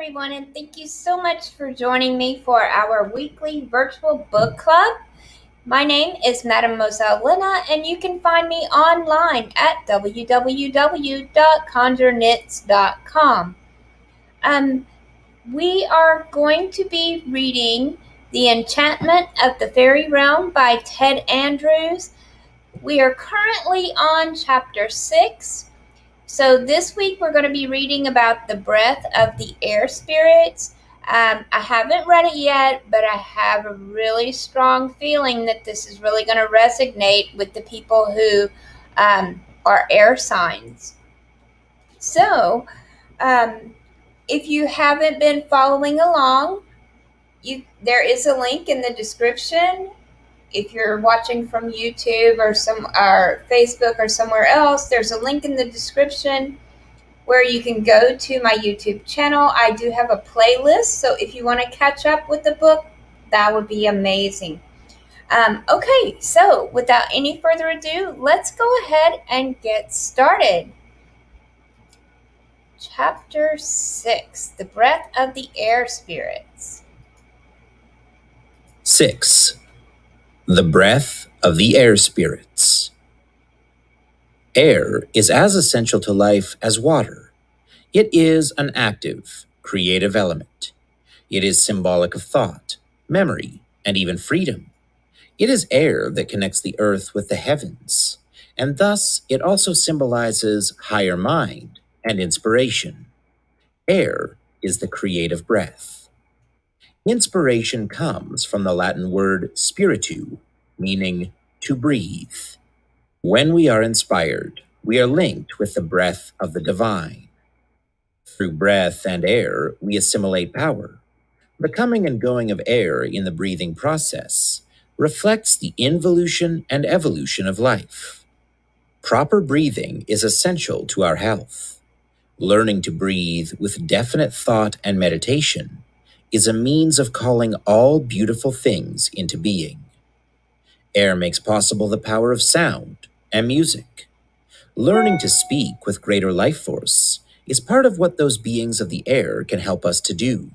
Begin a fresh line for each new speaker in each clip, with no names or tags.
everyone, and thank you so much for joining me for our weekly virtual book club. My name is Madame Moselle Lena, and you can find me online at www.conjureknits.com. We are going to be reading The Enchantment of the Faerie Realm by Ted Andrews. We are currently on chapter 6. So this week we're going to be reading about the breath of the air spirits. I haven't read it yet, but I have a really strong feeling that this is really going to resonate with the people who are air signs. So if you haven't been following along, there is a link in the description. If you're watching from YouTube or Facebook or somewhere else, there's a link in the description where you can go to my YouTube channel. I do have a playlist, so if you want to catch up with the book, that would be amazing. Okay, so without any further ado, let's go ahead and get started. Chapter 6, The Breath of the Air Spirits.
6. The Breath of the Air Spirits. Air is as essential to life as water. It is an active, creative element. It is symbolic of thought, memory, and even freedom. It is air that connects the earth with the heavens, and thus it also symbolizes higher mind and inspiration. Air is the creative breath. Inspiration comes from the Latin word spiritu, meaning to breathe. When we are inspired, we are linked with the breath of the divine. Through breath and air, we assimilate power. The coming and going of air in the breathing process reflects the involution and evolution of life. Proper breathing is essential to our health. Learning to breathe with definite thought and meditation is a means of calling all beautiful things into being. Air makes possible the power of sound and music. Learning to speak with greater life force is part of what those beings of the air can help us to do.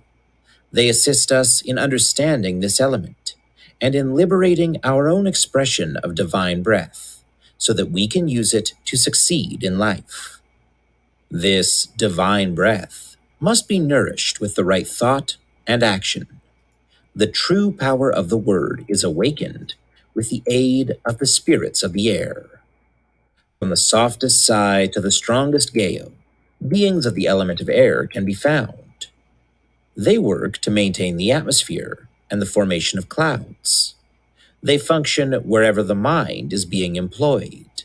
They assist us in understanding this element and in liberating our own expression of divine breath so that we can use it to succeed in life. This divine breath must be nourished with the right thought and action. The true power of the word is awakened with the aid of the spirits of the air. From the softest sigh to the strongest gale, beings of the element of air can be found. They work to maintain the atmosphere and the formation of clouds. They function wherever the mind is being employed,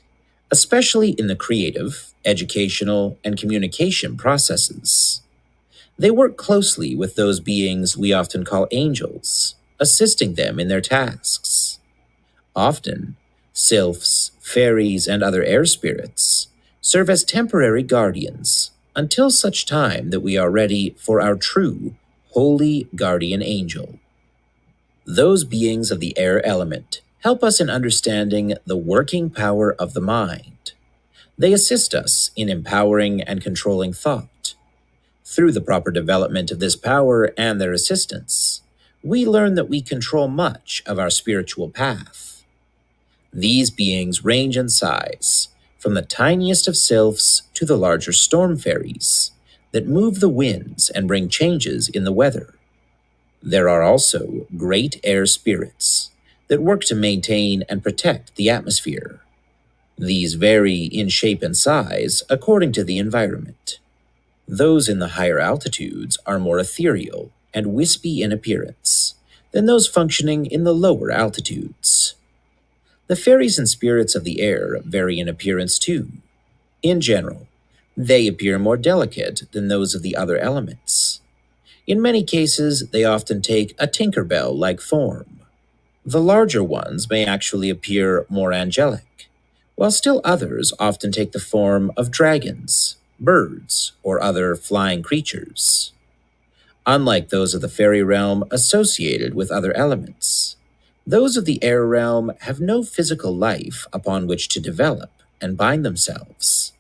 especially in the creative, educational, and communication processes. They work closely with those beings we often call angels, assisting them in their tasks. Often, sylphs, fairies, and other air spirits serve as temporary guardians until such time that we are ready for our true, holy guardian angel. Those beings of the air element help us in understanding the working power of the mind. They assist us in empowering and controlling thought. Through the proper development of this power and their assistance, we learn that we control much of our spiritual path. These beings range in size, from the tiniest of sylphs to the larger storm fairies, that move the winds and bring changes in the weather. There are also great air spirits that work to maintain and protect the atmosphere. These vary in shape and size according to the environment. Those in the higher altitudes are more ethereal and wispy in appearance than those functioning in the lower altitudes. The fairies and spirits of the air vary in appearance too. In general, they appear more delicate than those of the other elements. In many cases, they often take a Tinkerbell-like form. The larger ones may actually appear more angelic, while still others often take the form of dragons, birds, or other flying creatures. Unlike those of the Faerie Realm associated with other elements, those of the air realm have no physical life upon which to develop and bind themselves.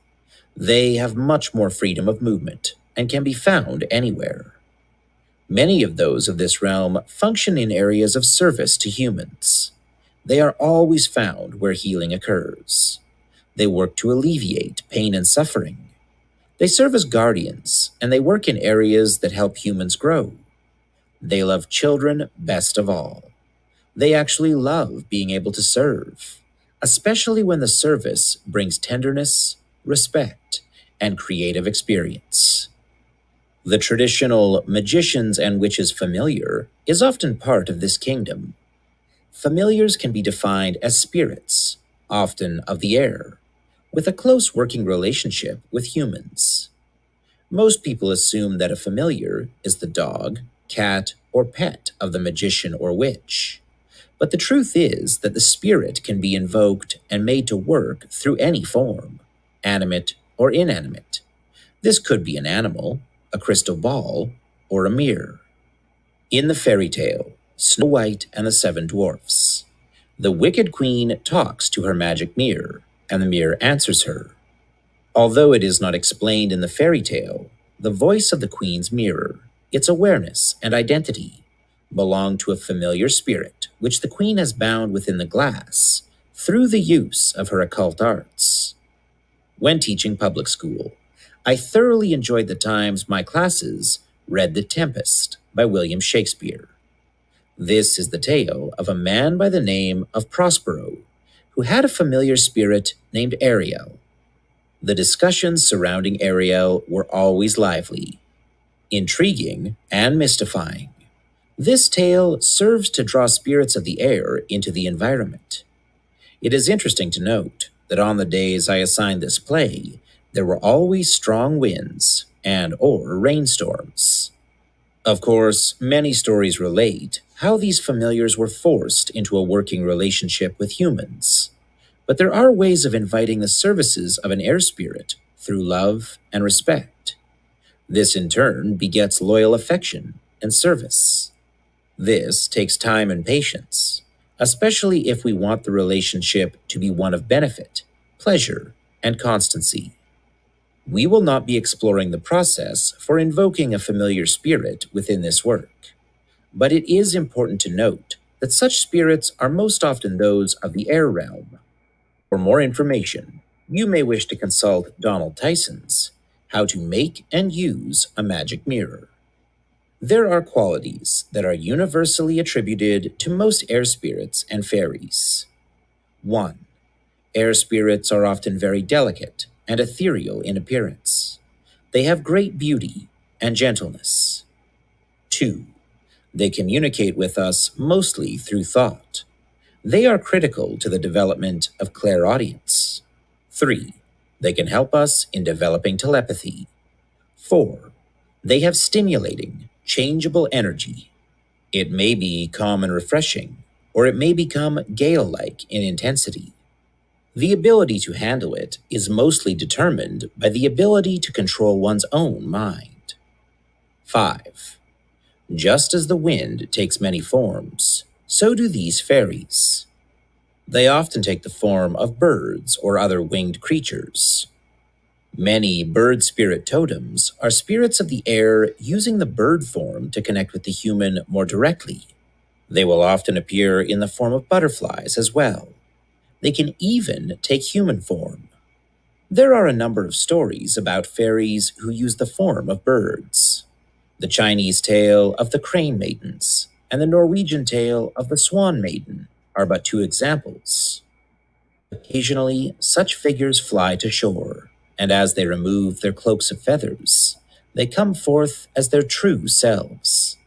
They have much more freedom of movement and can be found anywhere. Many of those of this realm function in areas of service to humans. They are always found where healing occurs. They work to alleviate pain and suffering. They serve as guardians, and they work in areas that help humans grow. They love children best of all. They actually love being able to serve, especially when the service brings tenderness, respect, and creative experience. The traditional magicians and witches familiar is often part of this kingdom. Familiars can be defined as spirits, often of the air, with a close working relationship with humans. Most people assume that a familiar is the dog, cat, or pet of the magician or witch. But the truth is that the spirit can be invoked and made to work through any form, animate or inanimate. This could be an animal, a crystal ball, or a mirror. In the fairy tale, Snow White and the Seven Dwarfs, the wicked queen talks to her magic mirror, and the mirror answers her. Although it is not explained in the fairy tale, the voice of the queen's mirror, its awareness and identity, belong to a familiar spirit which the queen has bound within the glass through the use of her occult arts. When teaching public school, I thoroughly enjoyed the times my classes read The Tempest by William Shakespeare. This is the tale of a man by the name of Prospero, who had a familiar spirit named Ariel. The discussions surrounding Ariel were always lively, intriguing, and mystifying. This tale serves to draw spirits of the air into the environment. It is interesting to note that on the days I assigned this play, there were always strong winds and/or rainstorms. Of course, many stories relate how these familiars were forced into a working relationship with humans. But there are ways of inviting the services of an air spirit through love and respect. This in turn begets loyal affection and service. This takes time and patience, especially if we want the relationship to be one of benefit, pleasure, and constancy. We will not be exploring the process for invoking a familiar spirit within this work, but it is important to note that such spirits are most often those of the air realm. For more information, you may wish to consult Donald Tyson's How to Make and Use a Magic Mirror. There are qualities that are universally attributed to most air spirits and fairies. 1. Air spirits are often very delicate and ethereal in appearance. They have great beauty and gentleness. 2. They communicate with us mostly through thought. They are critical to the development of clairaudience. 3. They can help us in developing telepathy. 4. They have stimulating, changeable energy. It may be calm and refreshing, or it may become gale-like in intensity. The ability to handle it is mostly determined by the ability to control one's own mind. 5. Just as the wind takes many forms, so do these fairies. They often take the form of birds or other winged creatures. Many bird spirit totems are spirits of the air using the bird form to connect with the human more directly. They will often appear in the form of butterflies as well. They can even take human form. There are a number of stories about fairies who use the form of birds. The Chinese tale of the crane maidens and the Norwegian tale of the swan maiden are but two examples. Occasionally, such figures fly to shore, and as they remove their cloaks of feathers, they come forth as their true selves,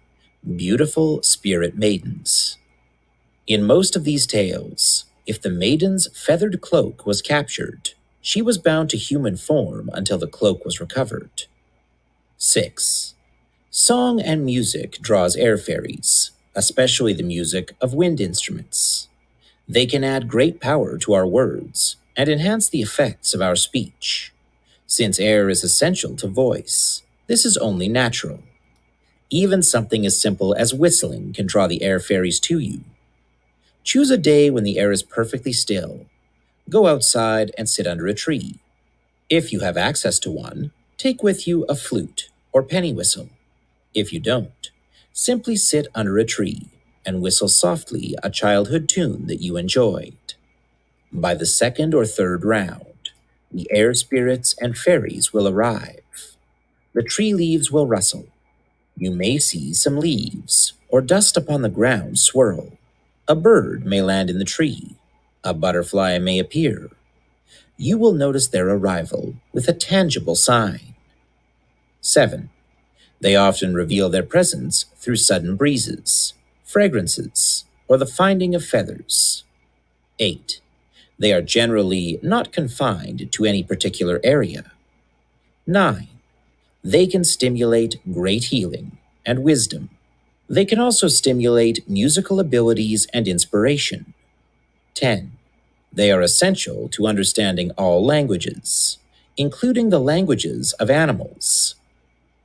beautiful spirit maidens. In most of these tales, if the maiden's feathered cloak was captured, she was bound to human form until the cloak was recovered. 6. Song and music draws air fairies, especially the music of wind instruments. They can add great power to our words and enhance the effects of our speech. Since air is essential to voice, this is only natural. Even something as simple as whistling can draw the air fairies to you. Choose a day when the air is perfectly still. Go outside and sit under a tree. If you have access to one, take with you a flute or penny whistle. If you don't, Simply sit under a tree and whistle softly a childhood tune that you enjoyed. By the second or third round, the air spirits and fairies will arrive. The tree leaves will rustle. You may see some leaves or dust upon the ground swirl. A bird may land in the tree. A butterfly may appear. You will notice their arrival with a tangible sign. 7. They often reveal their presence through sudden breezes, fragrances, or the finding of feathers. 8. They are generally not confined to any particular area. 9. They can stimulate great healing and wisdom. They can also stimulate musical abilities and inspiration. 10. They are essential to understanding all languages, including the languages of animals.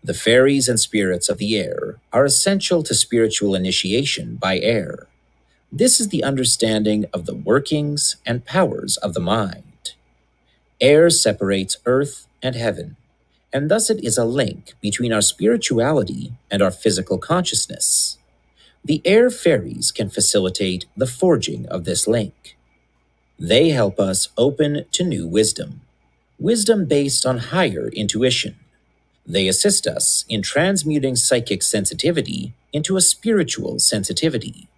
The fairies and spirits of the air are essential to spiritual initiation by air. This is the understanding of the workings and powers of the mind. Air separates earth and heaven, and thus it is a link between our spirituality and our physical consciousness. The air fairies can facilitate the forging of this link. They help us open to new wisdom based on higher intuition. They assist us in transmuting psychic sensitivity into a spiritual sensitivity.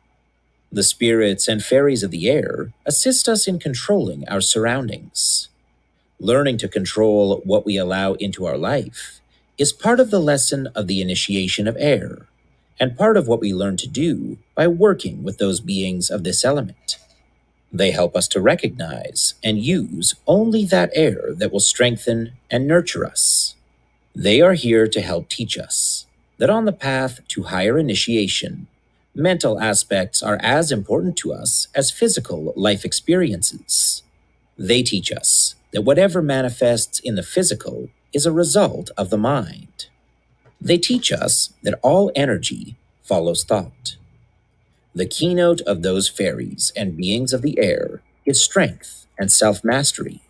The spirits and fairies of the air assist us in controlling our surroundings. Learning to control what we allow into our life is part of the lesson of the initiation of air, and part of what we learn to do by working with those beings of this element. They help us to recognize and use only that air that will strengthen and nurture us. They are here to help teach us that on the path to higher initiation, mental aspects are as important to us as physical life experiences. They teach us that whatever manifests in the physical is a result of the mind. They teach us that all energy follows thought. The keynote of those fairies and beings of the air is strength and self-mastery.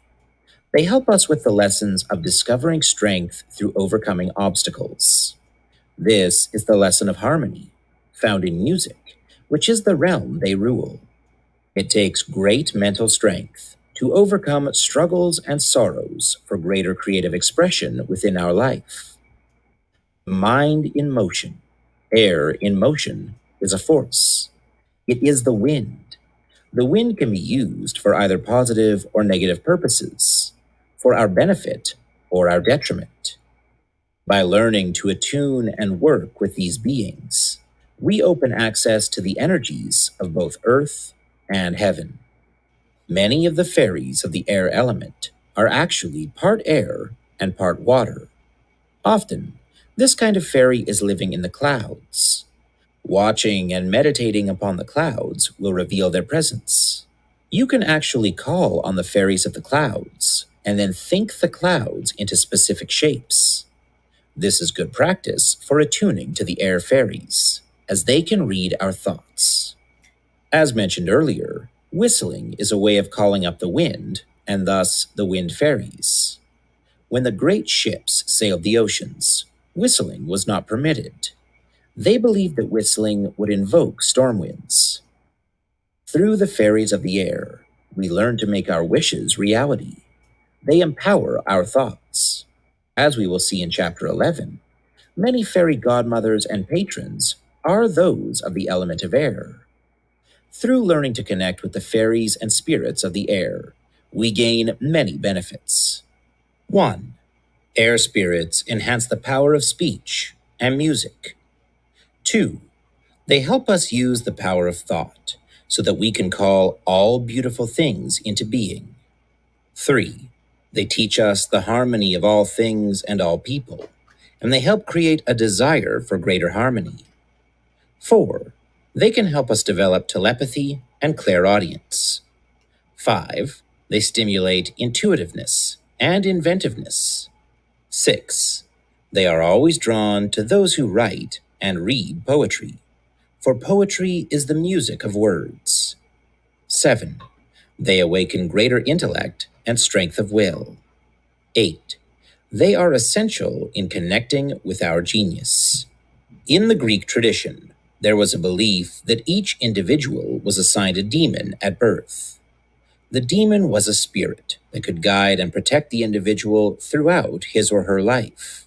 They help us with the lessons of discovering strength through overcoming obstacles. This is the lesson of harmony, found in music, which is the realm they rule. It takes great mental strength to overcome struggles and sorrows for greater creative expression within our life. Mind in motion, air in motion, is a force. It is the wind. The wind can be used for either positive or negative purposes, for our benefit or our detriment. By learning to attune and work with these beings, we open access to the energies of both earth and heaven. Many of the fairies of the air element are actually part air and part water. Often, this kind of fairy is living in the clouds. Watching and meditating upon the clouds will reveal their presence. You can actually call on the fairies of the clouds and then think the clouds into specific shapes. This is good practice for attuning to the air fairies, as they can read our thoughts. As mentioned earlier, whistling is a way of calling up the wind, and thus the wind fairies. When the great ships sailed the oceans, whistling was not permitted. They believed that whistling would invoke storm winds. Through the fairies of the air, we learn to make our wishes reality. They empower our thoughts. As we will see in Chapter 11, many fairy godmothers and patrons are those of the element of air. Through learning to connect with the fairies and spirits of the air, we gain many benefits. 1. Air spirits enhance the power of speech and music. 2. They help us use the power of thought so that we can call all beautiful things into being. 3. They teach us the harmony of all things and all people, and they help create a desire for greater harmony. 4. They can help us develop telepathy and clairaudience. 5. They stimulate intuitiveness and inventiveness. 6. They are always drawn to those who write and read poetry, for poetry is the music of words. 7. They awaken greater intellect and strength of will. 8. They are essential in connecting with our genius. In the Greek tradition, there was a belief that each individual was assigned a demon at birth. The demon was a spirit that could guide and protect the individual throughout his or her life.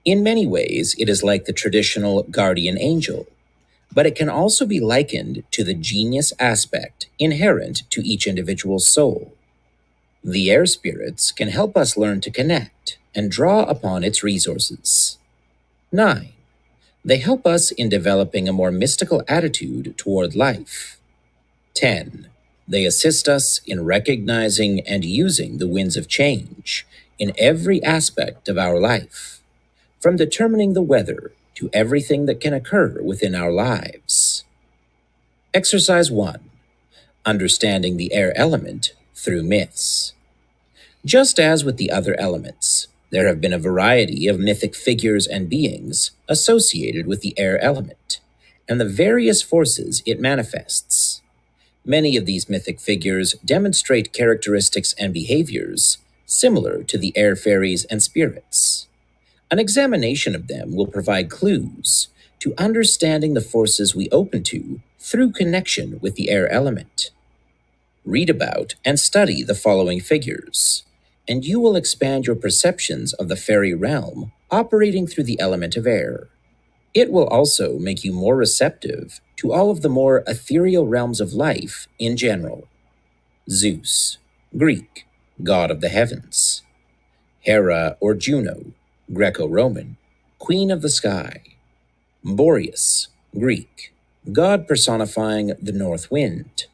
In many ways, it is like the traditional guardian angel, but it can also be likened to the genius aspect inherent to each individual's soul. The air spirits can help us learn to connect and draw upon its resources. 9. They help us in developing a more mystical attitude toward life. 10. They assist us in recognizing and using the winds of change in every aspect of our life, from determining the weather to everything that can occur within our lives. Exercise 1. Understanding the air element through myths. Just as with the other elements, there have been a variety of mythic figures and beings associated with the air element, and the various forces it manifests. Many of these mythic figures demonstrate characteristics and behaviors similar to the air fairies and spirits. An examination of them will provide clues to understanding the forces we open to through connection with the air element. Read about and study the following figures, and you will expand your perceptions of the fairy realm operating through the element of air. It will also make you more receptive to all of the more ethereal realms of life in general. Zeus, Greek, god of the heavens. Hera or Juno, Greco-Roman, queen of the sky. Boreas, Greek, god personifying the north wind.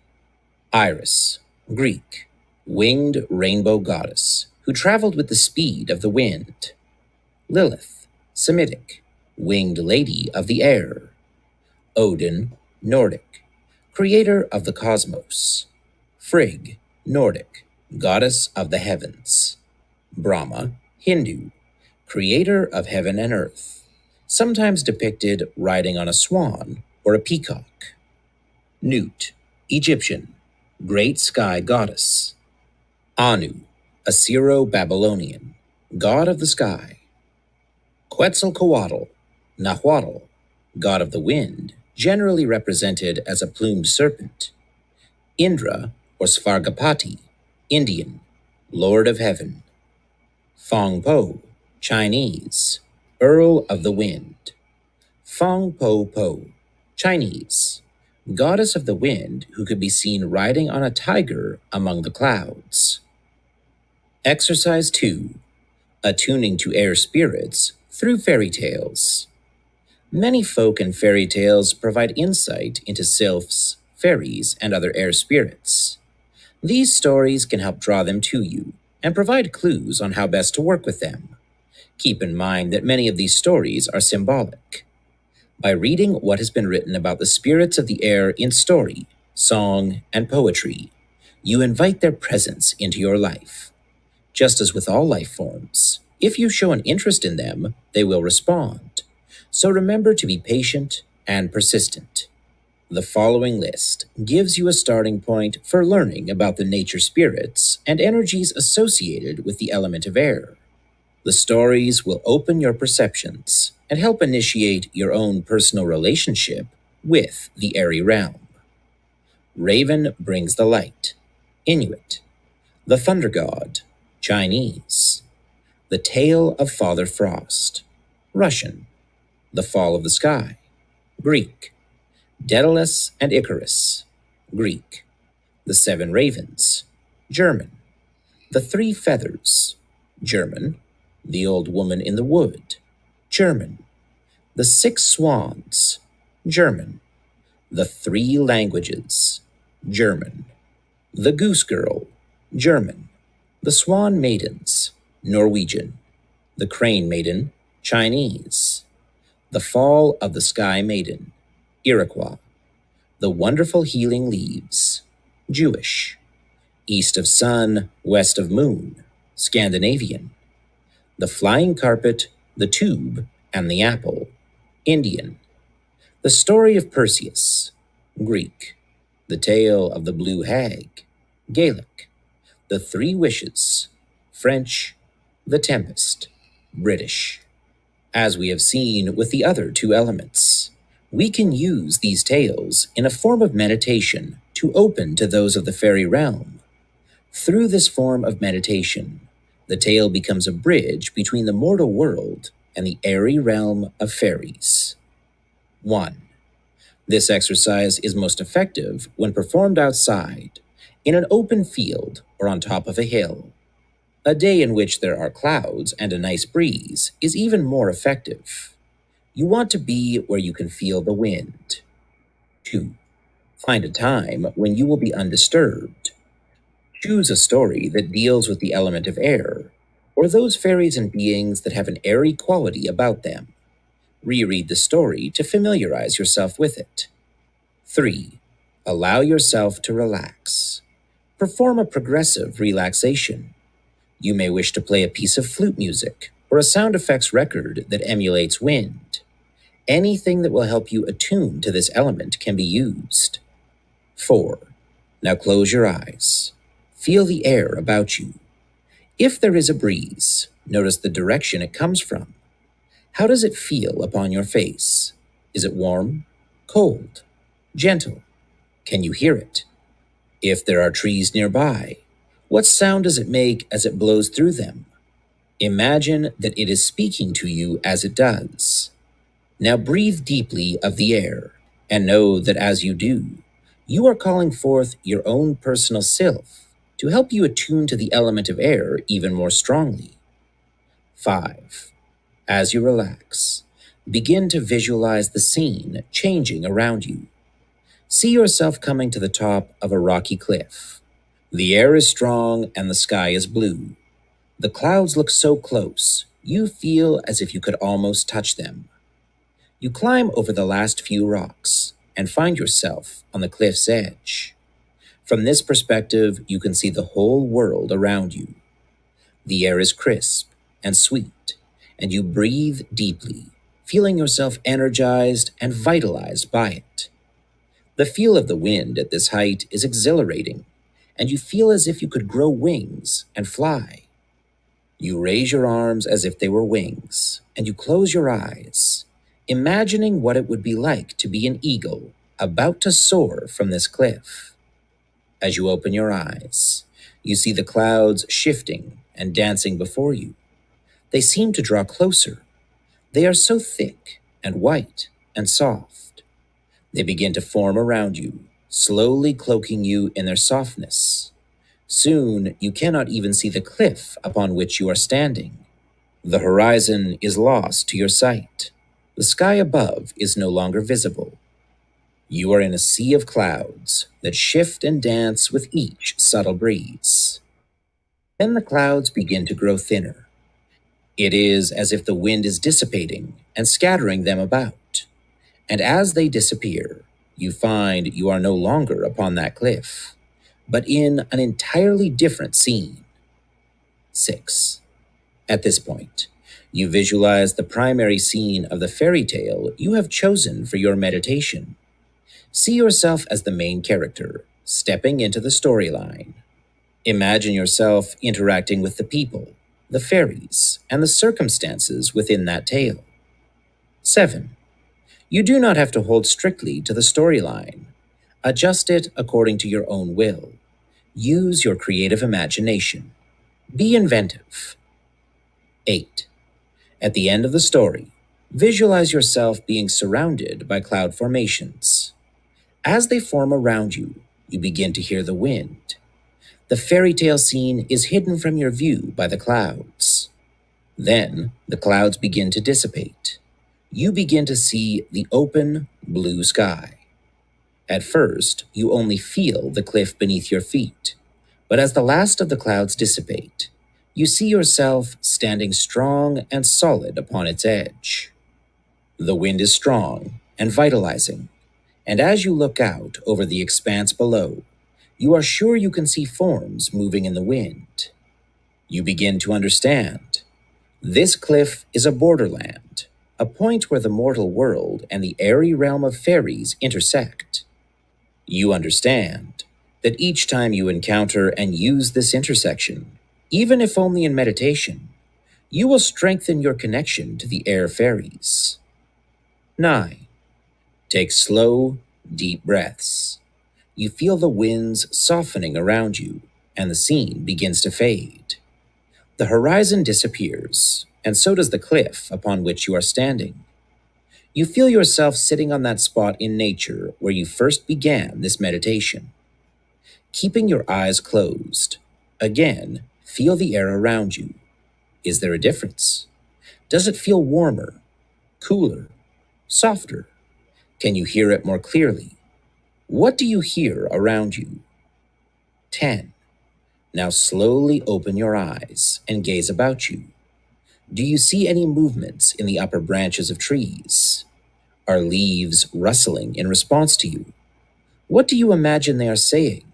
Iris, Greek, winged rainbow goddess who traveled with the speed of the wind. Lilith, Semitic, winged lady of the air. Odin, Nordic, creator of the cosmos. Frigg, Nordic, goddess of the heavens. Brahma, Hindu, creator of heaven and earth, sometimes depicted riding on a swan or a peacock. Nut, Egyptian, great sky goddess. Anu, Assyro-Babylonian, god of the sky. Quetzalcoatl, Nahuatl, god of the wind, generally represented as a plumed serpent. Indra or Svargapati, Indian, lord of heaven. Fong Po, Chinese, earl of the wind. Fong Po Po, Chinese, goddess of the wind who could be seen riding on a tiger among the clouds. Exercise 2. Attuning to air spirits through fairy tales. Many folk and fairy tales provide insight into sylphs, fairies, and other air spirits. These stories can help draw them to you and provide clues on how best to work with them. Keep in mind that many of these stories are symbolic. By reading what has been written about the spirits of the air in story, song, and poetry, you invite their presence into your life. Just as with all life forms, if you show an interest in them, they will respond. So remember to be patient and persistent. The following list gives you a starting point for learning about the nature spirits and energies associated with the element of air. The stories will open your perceptions and help initiate your own personal relationship with the airy realm. Raven brings the light, Inuit. The thunder god, Chinese. The tale of Father Frost, Russian. The fall of the sky, Greek. Daedalus and Icarus, Greek. The seven ravens, German. The three feathers, German. The old woman in the wood, German. The six swans, German. The three languages, German. The goose girl, German. The swan maidens, Norwegian. The crane maiden, Chinese. The fall of the sky maiden, Iroquois. The wonderful healing leaves, Jewish. East of sun, west of moon, Scandinavian. The flying carpet, the tube, and the apple, Indian. The story of Perseus, Greek. The tale of the blue hag, Gaelic. The three wishes, French. The tempest, British. As we have seen with the other two elements, we can use these tales in a form of meditation to open to those of the fairy realm. Through this form of meditation, the tale becomes a bridge between the mortal world and the airy realm of fairies. 1. This exercise is most effective when performed outside, in an open field or on top of a hill. A day in which there are clouds and a nice breeze is even more effective. You want to be where you can feel the wind. 2. Find a time when you will be undisturbed. Choose a story that deals with the element of air, or those fairies and beings that have an airy quality about them. Reread the story to familiarize yourself with it. 3. Allow yourself to relax. Perform a progressive relaxation. You may wish to play a piece of flute music or a sound effects record that emulates wind. Anything that will help you attune to this element can be used. 4. Now close your eyes. Feel the air about you. If there is a breeze, notice the direction it comes from. How does it feel upon your face? Is it warm, cold, gentle? Can you hear it? If there are trees nearby, what sound does it make as it blows through them? Imagine that it is speaking to you as it does. Now breathe deeply of the air, and know that as you do, you are calling forth your own personal self to help you attune to the element of air even more strongly. 5. As you relax, begin to visualize the scene changing around you. See yourself coming to the top of a rocky cliff. The air is strong and the sky is blue. The clouds look so close, you feel as if you could almost touch them. You climb over the last few rocks and find yourself on the cliff's edge. From this perspective, you can see the whole world around you. The air is crisp and sweet, and you breathe deeply, feeling yourself energized and vitalized by it. The feel of the wind at this height is exhilarating, and you feel as if you could grow wings and fly. You raise your arms as if they were wings, and you close your eyes, imagining what it would be like to be an eagle about to soar from this cliff. As you open your eyes, you see the clouds shifting and dancing before you. They seem to draw closer. They are so thick and white and soft. They begin to form around you, slowly cloaking you in their softness. Soon, you cannot even see the cliff upon which you are standing. The horizon is lost to your sight. The sky above is no longer visible. You are in a sea of clouds that shift and dance with each subtle breeze. Then the clouds begin to grow thinner. It is as if the wind is dissipating and scattering them about. And as they disappear, you find you are no longer upon that cliff, but in an entirely different scene. 6. At this point, you visualize the primary scene of the fairy tale you have chosen for your meditation. See yourself as the main character, stepping into the storyline. Imagine yourself interacting with the people, the fairies, and the circumstances within that tale. 7. You do not have to hold strictly to the storyline. Adjust it according to your own will. Use your creative imagination. Be inventive. 8. At the end of the story, visualize yourself being surrounded by cloud formations. As they form around you, you begin to hear the wind. The fairy tale scene is hidden from your view by the clouds. Then the clouds begin to dissipate. You begin to see the open, blue sky. At first, you only feel the cliff beneath your feet, but as the last of the clouds dissipate, you see yourself standing strong and solid upon its edge. The wind is strong and vitalizing, and as you look out over the expanse below, you are sure you can see forms moving in the wind. You begin to understand. This cliff is a borderland, a point where the mortal world and the airy realm of fairies intersect. You understand that each time you encounter and use this intersection, even if only in meditation, You will strengthen your connection to the air fairies. 9. Take slow, deep breaths. You feel the winds softening around you, and the scene begins to fade. The horizon disappears, and so does the cliff upon which you are standing. You feel yourself sitting on that spot in nature where you first began this meditation. Keeping your eyes closed, again, feel the air around you. Is there a difference? Does it feel warmer, cooler, softer? Can you hear it more clearly? What do you hear around you? 10. Now slowly open your eyes and gaze about you. Do you see any movements in the upper branches of trees? Are leaves rustling in response to you? What do you imagine they are saying?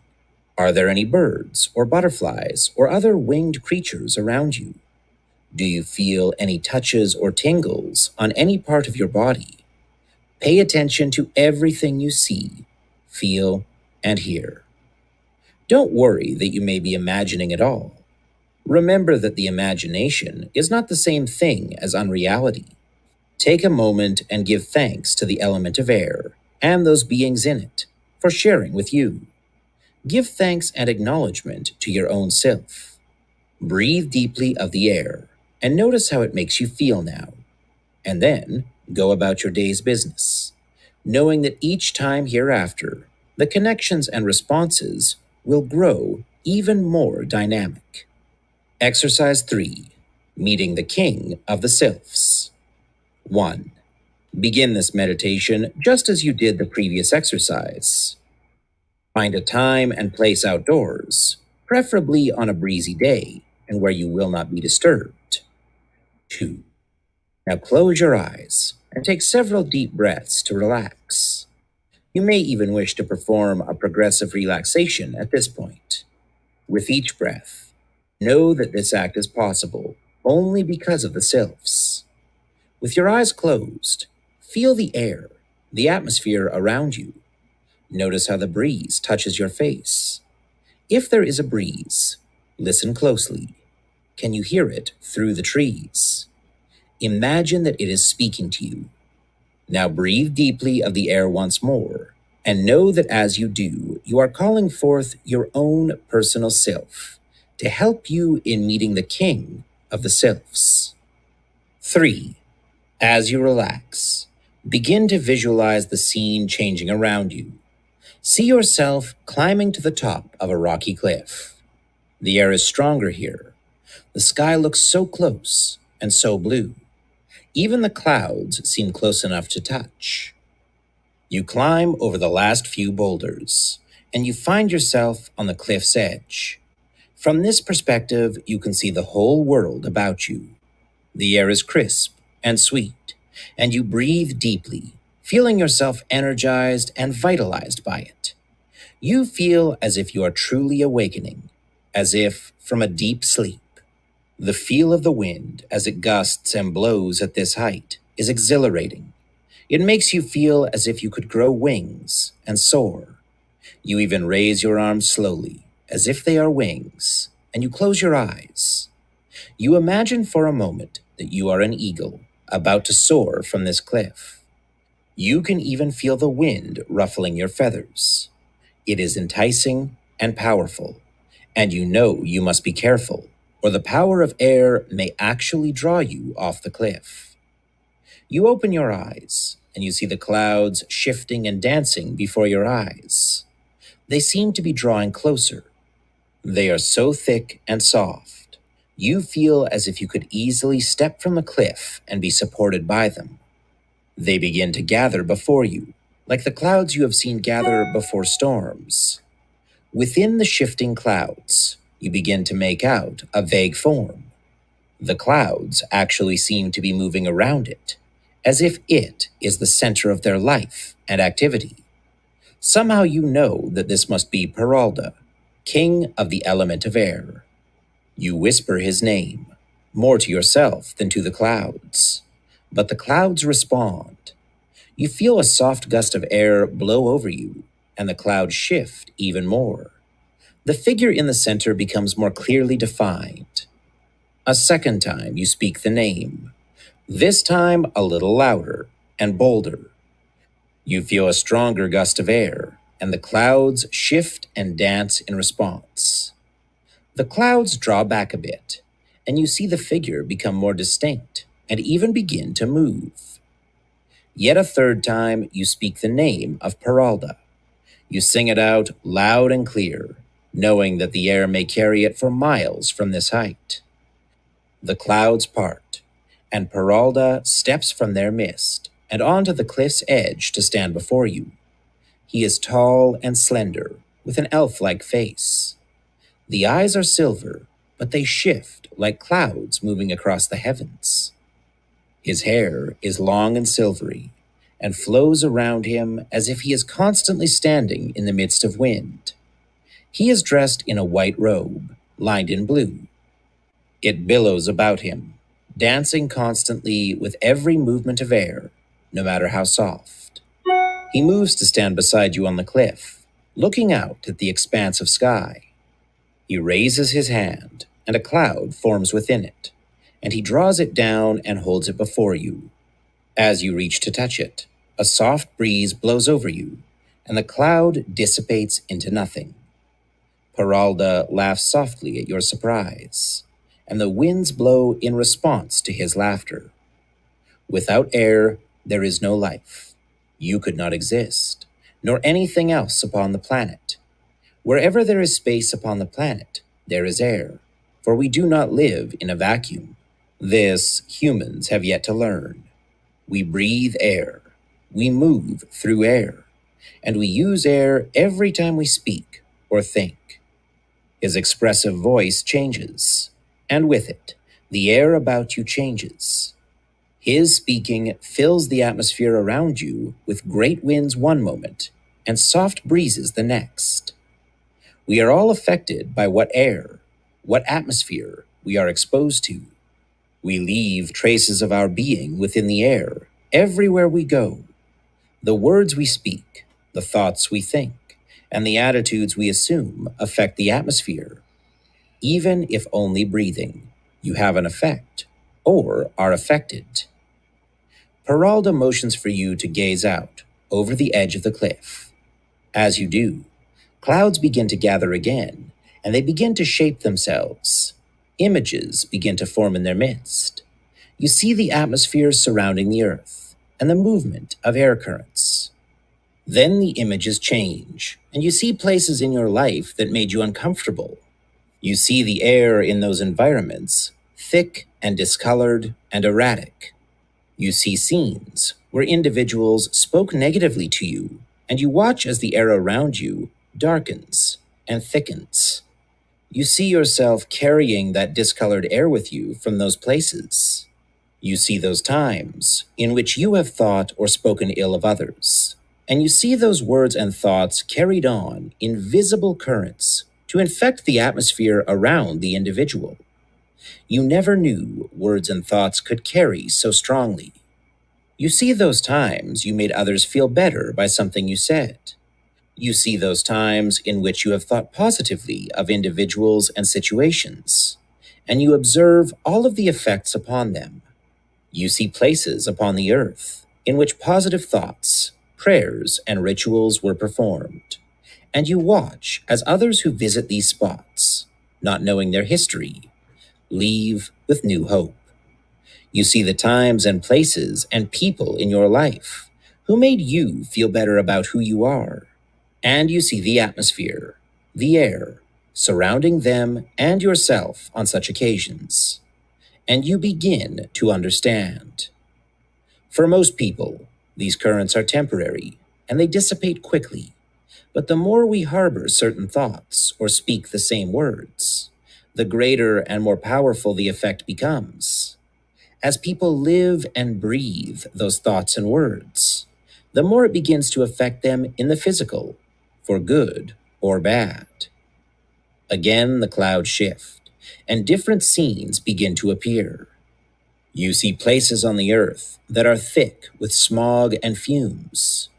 Are there any birds or butterflies or other winged creatures around you? Do you feel any touches or tingles on any part of your body? Pay attention to everything you see, feel, and hear. Don't worry that you may be imagining it all. Remember that the imagination is not the same thing as unreality. Take a moment and give thanks to the element of air and those beings in it for sharing with you. Give thanks and acknowledgement to your own self. Breathe deeply of the air and notice how it makes you feel now. And then go about your day's business, knowing that each time hereafter, the connections and responses will grow even more dynamic. Exercise 3. Meeting the King of the Sylphs. 1. Begin this meditation just as you did the previous exercise. Find a time and place outdoors, preferably on a breezy day and where you will not be disturbed. 2. Now close your eyes and take several deep breaths to relax. You may even wish to perform a progressive relaxation at this point. With each breath, know that this act is possible only because of the sylphs. With your eyes closed, feel the air, the atmosphere around you. Notice how the breeze touches your face. If there is a breeze, listen closely. Can you hear it through the trees? Imagine that it is speaking to you. Now breathe deeply of the air once more, and know that as you do, you are calling forth your own personal self to help you in meeting the king of the sylphs. 3. As you relax, begin to visualize the scene changing around you. See yourself climbing to the top of a rocky cliff. The air is stronger here. The sky looks so close and so blue. Even the clouds seem close enough to touch. You climb over the last few boulders, and you find yourself on the cliff's edge. From this perspective, you can see the whole world about you. The air is crisp and sweet, and you breathe deeply, feeling yourself energized and vitalized by it. You feel as if you are truly awakening, as if from a deep sleep. The feel of the wind as it gusts and blows at this height is exhilarating. It makes you feel as if you could grow wings and soar. You even raise your arms slowly, as if they are wings, and you close your eyes. You imagine for a moment that you are an eagle about to soar from this cliff. You can even feel the wind ruffling your feathers. It is enticing and powerful, and you know you must be careful, or the power of air may actually draw you off the cliff. You open your eyes, and you see the clouds shifting and dancing before your eyes. They seem to be drawing closer. They are so thick and soft. You feel as if you could easily step from the cliff and be supported by them. They begin to gather before you, like the clouds you have seen gather before storms. Within the shifting clouds, you begin to make out a vague form. The clouds actually seem to be moving around it, as if it is the center of their life and activity. Somehow you know that this must be Peralda, king of the element of air. You whisper his name, more to yourself than to the clouds. But the clouds respond. You feel a soft gust of air blow over you, and the clouds shift even more. The figure in the center becomes more clearly defined. A second time you speak the name, this time a little louder and bolder. You feel a stronger gust of air, and the clouds shift and dance in response. The clouds draw back a bit, and you see the figure become more distinct and even begin to move. Yet a third time you speak the name of Peralda. You sing it out loud and clear, knowing that the air may carry it for miles from this height. The clouds part, and Peralda steps from their mist and onto the cliff's edge to stand before you. He is tall and slender, with an elf-like face. The eyes are silver, but they shift like clouds moving across the heavens. His hair is long and silvery, and flows around him as if he is constantly standing in the midst of wind. He is dressed in a white robe, lined in blue. It billows about him, dancing constantly with every movement of air, no matter how soft. He moves to stand beside you on the cliff, looking out at the expanse of sky. He raises his hand, and a cloud forms within it, and he draws it down and holds it before you. As you reach to touch it, a soft breeze blows over you, and the cloud dissipates into nothing. Peralda laughs softly at your surprise, and the winds blow in response to his laughter. Without air, there is no life. You could not exist, nor anything else upon the planet. Wherever there is space upon the planet, there is air, for we do not live in a vacuum. This humans have yet to learn. We breathe air, we move through air, and we use air every time we speak or think. His expressive voice changes, and with it, the air about you changes. His speaking fills the atmosphere around you with great winds one moment and soft breezes the next. We are all affected by what air, what atmosphere we are exposed to. We leave traces of our being within the air everywhere we go. The words we speak, the thoughts we think, and the attitudes we assume affect the atmosphere. Even if only breathing, you have an effect, or are affected. Peralda motions for you to gaze out over the edge of the cliff. As you do, clouds begin to gather again, and they begin to shape themselves. Images begin to form in their midst. You see the atmosphere surrounding the earth, and the movement of air currents. Then the images change, and you see places in your life that made you uncomfortable. You see the air in those environments, thick and discolored and erratic. You see scenes where individuals spoke negatively to you, and you watch as the air around you darkens and thickens. You see yourself carrying that discolored air with you from those places. You see those times in which you have thought or spoken ill of others, and you see those words and thoughts carried on in visible currents to infect the atmosphere around the individual. You never knew words and thoughts could carry so strongly. You see those times you made others feel better by something you said. You see those times in which you have thought positively of individuals and situations, and you observe all of the effects upon them. You see places upon the earth in which positive thoughts, prayers, and rituals were performed, and you watch as others who visit these spots, not knowing their history, leave with new hope. You see the times and places and people in your life who made you feel better about who you are. And you see the atmosphere, the air, surrounding them and yourself on such occasions. And you begin to understand. For most people, these currents are temporary, and they dissipate quickly. But the more we harbor certain thoughts or speak the same words, the greater and more powerful the effect becomes. As people live and breathe those thoughts and words, the more it begins to affect them in the physical, for good or bad. Again, the clouds shift, and different scenes begin to appear. You see places on the earth that are thick with smog and fumes.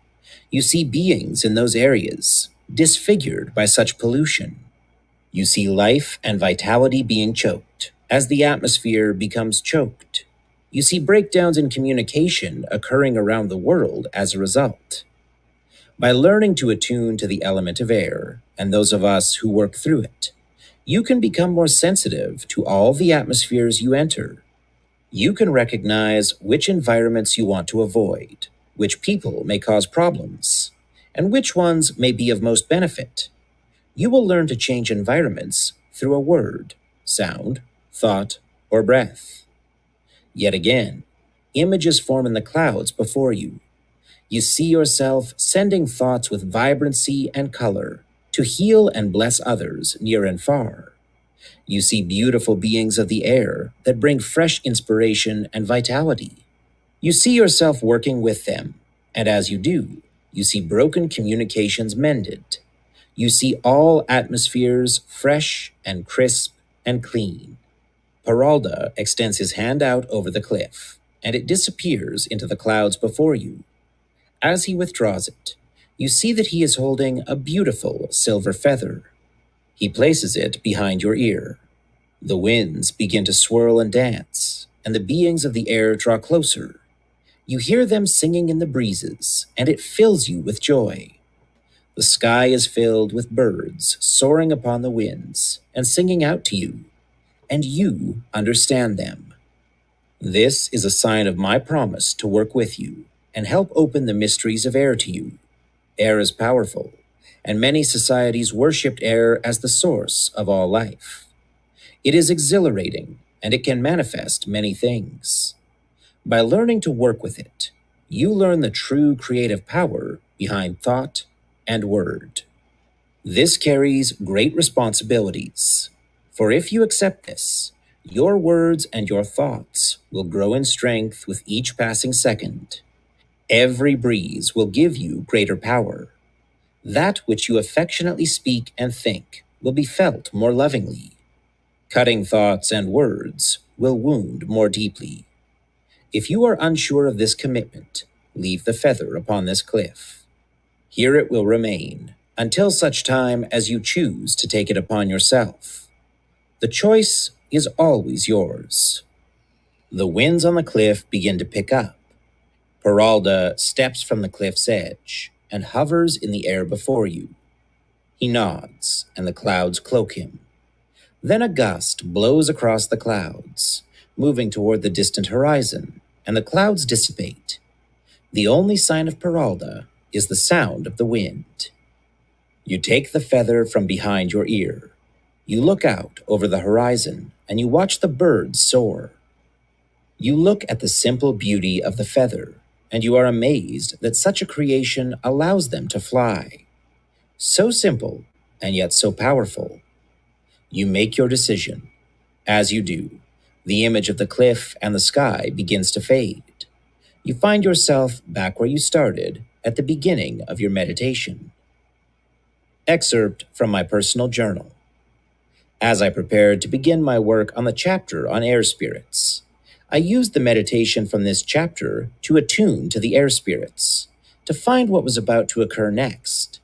You see beings in those areas disfigured by such pollution. You see life and vitality being choked As the atmosphere becomes choked, you see breakdowns in communication occurring around the world as a result. By learning to attune to the element of air and those of us who work through it, you can become more sensitive to all the atmospheres you enter. You can recognize which environments you want to avoid, which people may cause problems, and which ones may be of most benefit. You will learn to change environments through a word, sound, thought, or breath. Yet again, images form in the clouds before you. You see yourself sending thoughts with vibrancy and color to heal and bless others near and far. You see beautiful beings of the air that bring fresh inspiration and vitality. You see yourself working with them, and as you do, you see broken communications mended. You see all atmospheres fresh and crisp and clean. Peralda extends his hand out over the cliff, and it disappears into the clouds before you. As he withdraws it, you see that he is holding a beautiful silver feather. He places it behind your ear. The winds begin to swirl and dance, and the beings of the air draw closer. You hear them singing in the breezes, and it fills you with joy. The sky is filled with birds soaring upon the winds and singing out to you, and you understand them. This is a sign of my promise to work with you and help open the mysteries of air to you. Air is powerful, and many societies worshipped air as the source of all life. It is exhilarating, and it can manifest many things. By learning to work with it, you learn the true creative power behind thought and word. This carries great responsibilities, for if you accept this, your words and your thoughts will grow in strength with each passing second. Every breeze will give you greater power. That which you affectionately speak and think will be felt more lovingly. Cutting thoughts and words will wound more deeply. If you are unsure of this commitment, leave the feather upon this cliff. Here it will remain until such time as you choose to take it upon yourself. The choice is always yours. The winds on the cliff begin to pick up. Peralda steps from the cliff's edge and hovers in the air before you. He nods, and the clouds cloak him. Then a gust blows across the clouds, moving toward the distant horizon, and the clouds dissipate. The only sign of Peralda is the sound of the wind. You take the feather from behind your ear. You look out over the horizon, and you watch the birds soar. You look at the simple beauty of the feather, and you are amazed that such a creation allows them to fly. So simple, and yet so powerful. You make your decision. As you do, the image of the cliff and the sky begins to fade. You find yourself back where you started at the beginning of your meditation. Excerpt from my personal journal. As I prepared to begin my work on the chapter on air spirits, I used the meditation from this chapter to attune to the air spirits, to find what was about to occur next.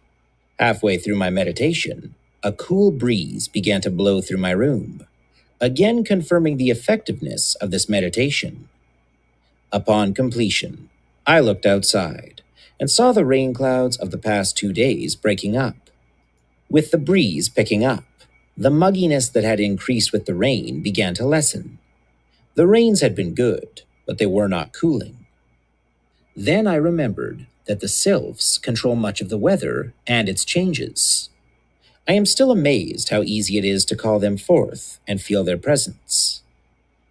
Halfway through my meditation, a cool breeze began to blow through my room, again confirming the effectiveness of this meditation. Upon completion, I looked outside and saw the rain clouds of the past 2 days breaking up. With the breeze picking up, the mugginess that had increased with the rain began to lessen. The rains had been good, but they were not cooling. Then I remembered that the sylphs control much of the weather and its changes. I am still amazed how easy it is to call them forth and feel their presence.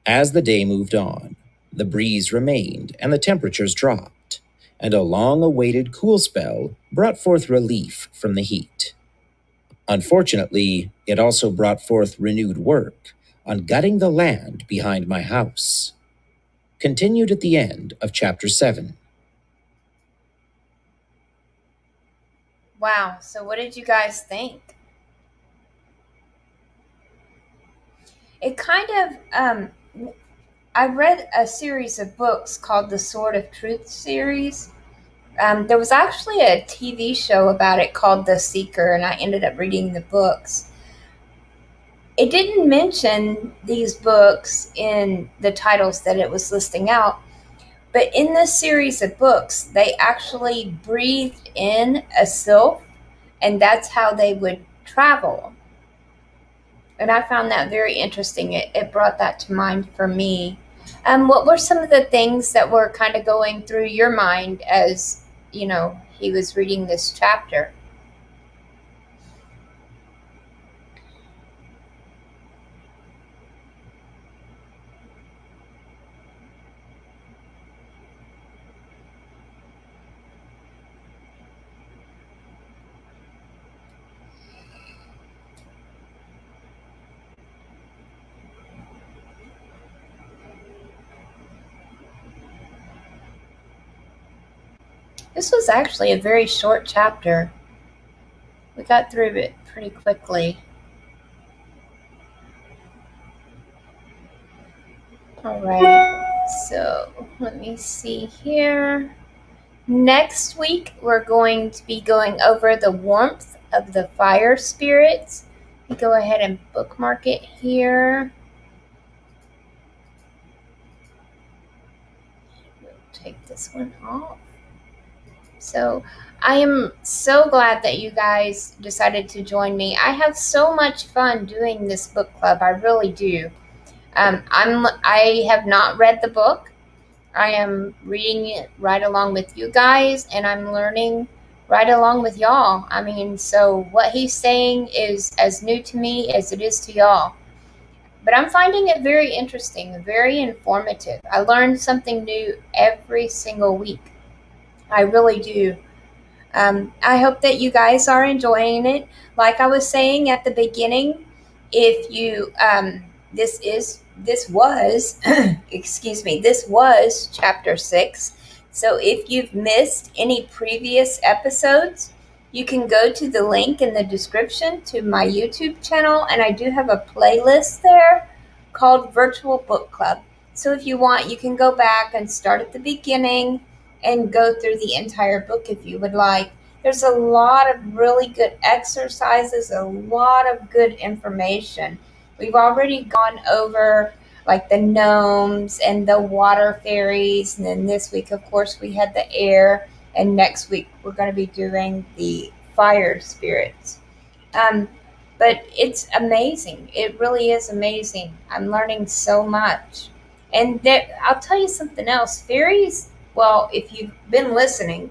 As the day moved on, the breeze remained and the temperatures dropped, and a long-awaited cool spell brought forth relief from the heat. Unfortunately, it also brought forth renewed work on gutting the land behind my house. Continued at the end of Chapter 7.
Wow. So, what did you guys think? It kind of, I read a series of books called the Sword of Truth series. There was actually a TV show about it called The Seeker, and I ended up reading the books. It didn't mention these books in the titles that it was listing out, but in this series of books, they actually breathed in a sylph, and that's how they would travel. And I found that very interesting. It brought that to mind for me. What were some of the things that were kind of going through your mind as, he was reading this chapter? This was actually a very short chapter. We got through it pretty quickly. All right, so let me see here. Next week, we're going to be going over the warmth of the fire spirits. You go ahead and bookmark it here. We'll take this one off. So I am so glad that you guys decided to join me. I have so much fun doing this book club. I really do. I have not read the book. I am reading it right along with you guys, and I'm learning right along with y'all. I mean, so what he's saying is as new to me as it is to y'all. But I'm finding it very interesting, very informative. I learn something new every single week. I really do. I hope that you guys are enjoying it. Like I was saying at the beginning, if you this was excuse me, this was chapter 6. So if you've missed any previous episodes, you can go to the link in the description to my YouTube channel, and I do have a playlist there called Virtual Book Club. So if you want, you can go back and start at the beginning and go through the entire book if you would like. There's a lot of really good exercises, a lot of good information. We've already gone over like the gnomes and the water fairies, and then this week, of course, we had the air, and next week we're going to be doing the fire spirits. But it's amazing. It really is amazing. I'm learning so much. And I'll tell you something else. Fairies, well, if you've been listening,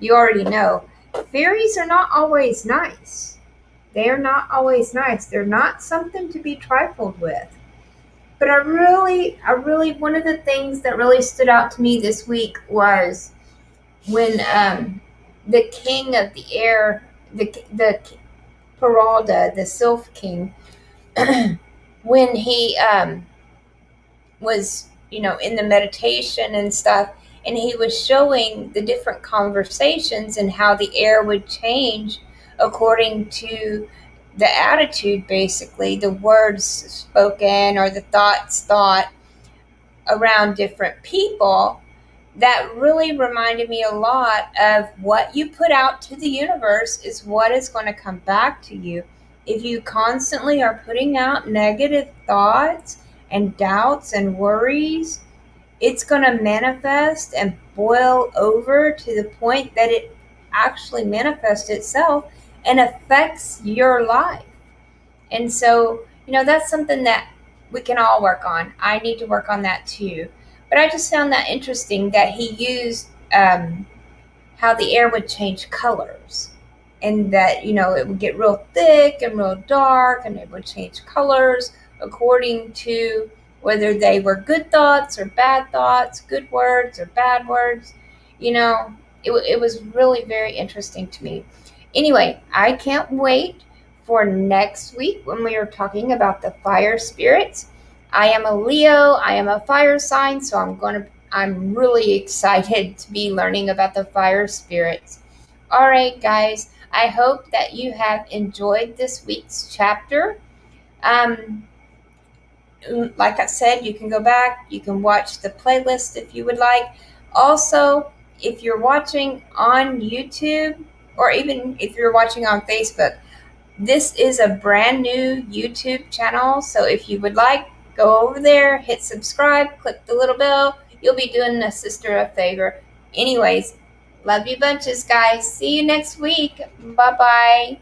you already know, fairies are not always nice. They are not always nice. They're not something to be trifled with. But I really, one of the things that really stood out to me this week was when the king of the air, the Peralda, the Sylph King, when he was, in the meditation and stuff, and he was showing the different conversations and how the air would change according to the attitude, basically, the words spoken or the thoughts thought around different people. That really reminded me a lot of what you put out to the universe is what is going to come back to you. If you constantly are putting out negative thoughts and doubts and worries, it's going to manifest and boil over to the point that it actually manifests itself and affects your life. And so, that's something that we can all work on. I need to work on that too. But I just found that interesting that he used how the air would change colors, and that, it would get real thick and real dark, and it would change colors according to whether they were good thoughts or bad thoughts, good words or bad words. It was really very interesting to me. Anyway, I can't wait for next week when we are talking about the fire spirits. I am a Leo. I am a fire sign, so I'm really excited to be learning about the fire spirits. All right, guys. I hope that you have enjoyed this week's chapter. Like I said, you can go back. You can watch the playlist if you would like. Also, if you're watching on YouTube, or even if you're watching on Facebook, This is a brand new YouTube channel, so if you would like, go over there, hit subscribe, click the little bell. You'll be doing a sister a favor. Anyways, love you bunches, guys. See you next week. Bye-bye.